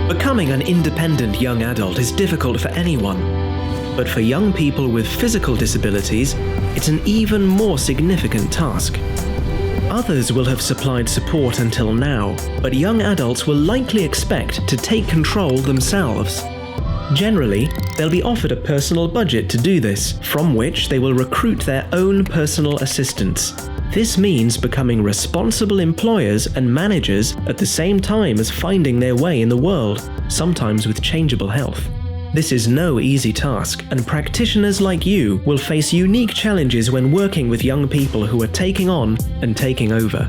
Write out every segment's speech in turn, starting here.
Becoming an independent young adult is difficult for anyone, but for young people with physical disabilities, it's an even more significant task. Others will have supplied support until now, but young adults will likely expect to take control themselves. Generally, they'll be offered a personal budget to do this, from which they will recruit their own personal assistants. This means becoming responsible employers and managers at the same time as finding their way in the world, sometimes with changeable health. This is no easy task, and practitioners like you will face unique challenges when working with young people who are taking on and taking over.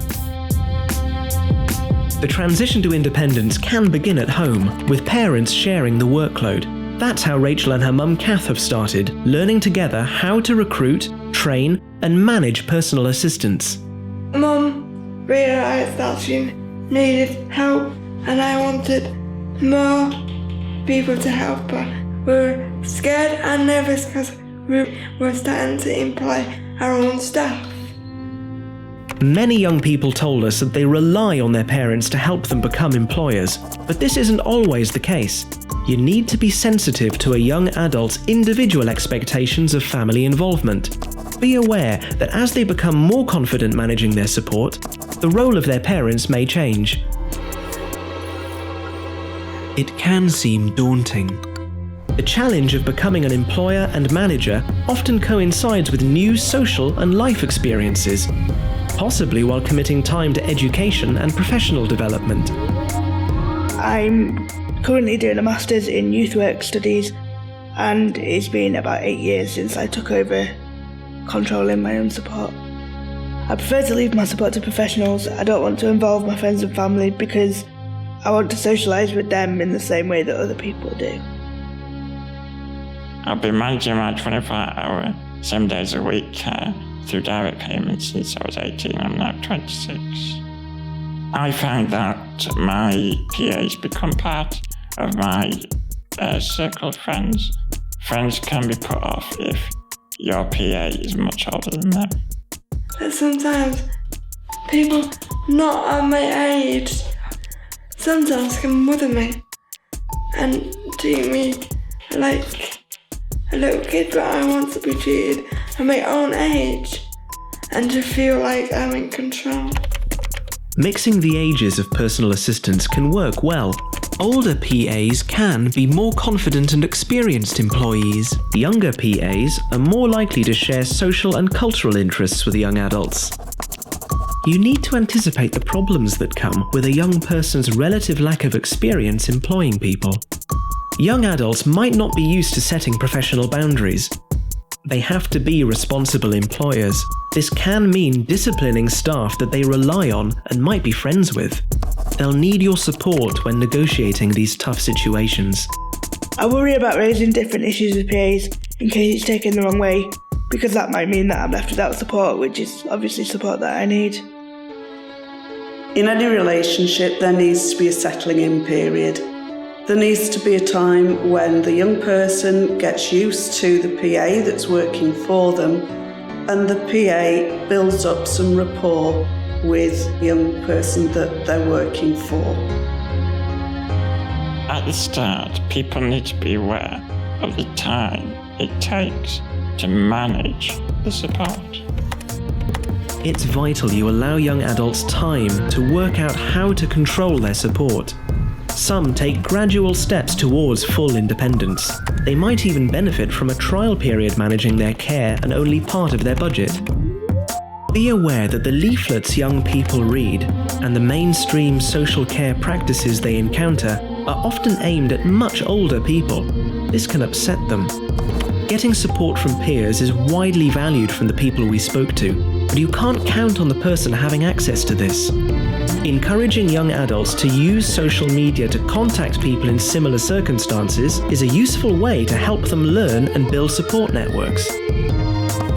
The transition to independence can begin at home, with parents sharing the workload. That's how Rachel and her mum Kath have started, learning together how to recruit, train, and manage personal assistants. Mum realised that she needed help, and I wanted more people to help her. We were scared and nervous because we were starting to employ our own staff. Many young people told us that they rely on their parents to help them become employers, but this isn't always the case. You need to be sensitive to a young adult's individual expectations of family involvement. Be aware that as they become more confident managing their support, the role of their parents may change. It can seem daunting. The challenge of becoming an employer and manager often coincides with new social and life experiences, possibly while committing time to education and professional development. I'm currently doing a Master's in Youth Work Studies, and it's been about 8 years since I took over controlling my own support. I prefer to leave my support to professionals. I don't want to involve my friends and family because I want to socialise with them in the same way that other people do. I've been managing my 24-hour, 7 days a week care through direct payments since I was 18. I'm now 26. I find that my PAs become part of my circle of friends. Friends can be put off if your PA is much older than them. But sometimes people not at my age sometimes can mother me and treat me like a little kid, but I want to be treated at my own age and to feel like I'm in control. Mixing the ages of personal assistants can work well. Older PAs can be more confident and experienced employees. Younger PAs are more likely to share social and cultural interests with young adults. You need to anticipate the problems that come with a young person's relative lack of experience employing people. Young adults might not be used to setting professional boundaries. They have to be responsible employers. This can mean disciplining staff that they rely on and might be friends with. They'll need your support when negotiating these tough situations. I worry about raising different issues with PAs in case it's taken the wrong way, because that might mean that I'm left without support, which is obviously support that I need. In any relationship, there needs to be a settling in period. There needs to be a time when the young person gets used to the PA that's working for them, and the PA builds up some rapport with the young person that they're working for. At the start, people need to be aware of the time it takes to manage the support. It's vital you allow young adults time to work out how to control their support. Some take gradual steps towards full independence. They might even benefit from a trial period managing their care and only part of their budget. Be aware that the leaflets young people read and the mainstream social care practices they encounter are often aimed at much older people. This can upset them. Getting support from peers is widely valued from the people we spoke to, but you can't count on the person having access to this. Encouraging young adults to use social media to contact people in similar circumstances is a useful way to help them learn and build support networks.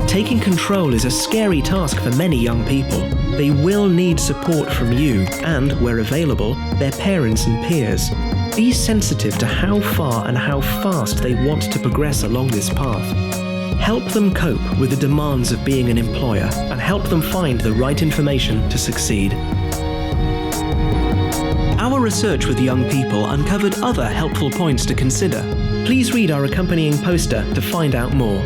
Taking control is a scary task for many young people. They will need support from you and, where available, their parents and peers. Be sensitive to how far and how fast they want to progress along this path. Help them cope with the demands of being an employer and help them find the right information to succeed. Our research with young people uncovered other helpful points to consider. Please read our accompanying poster to find out more.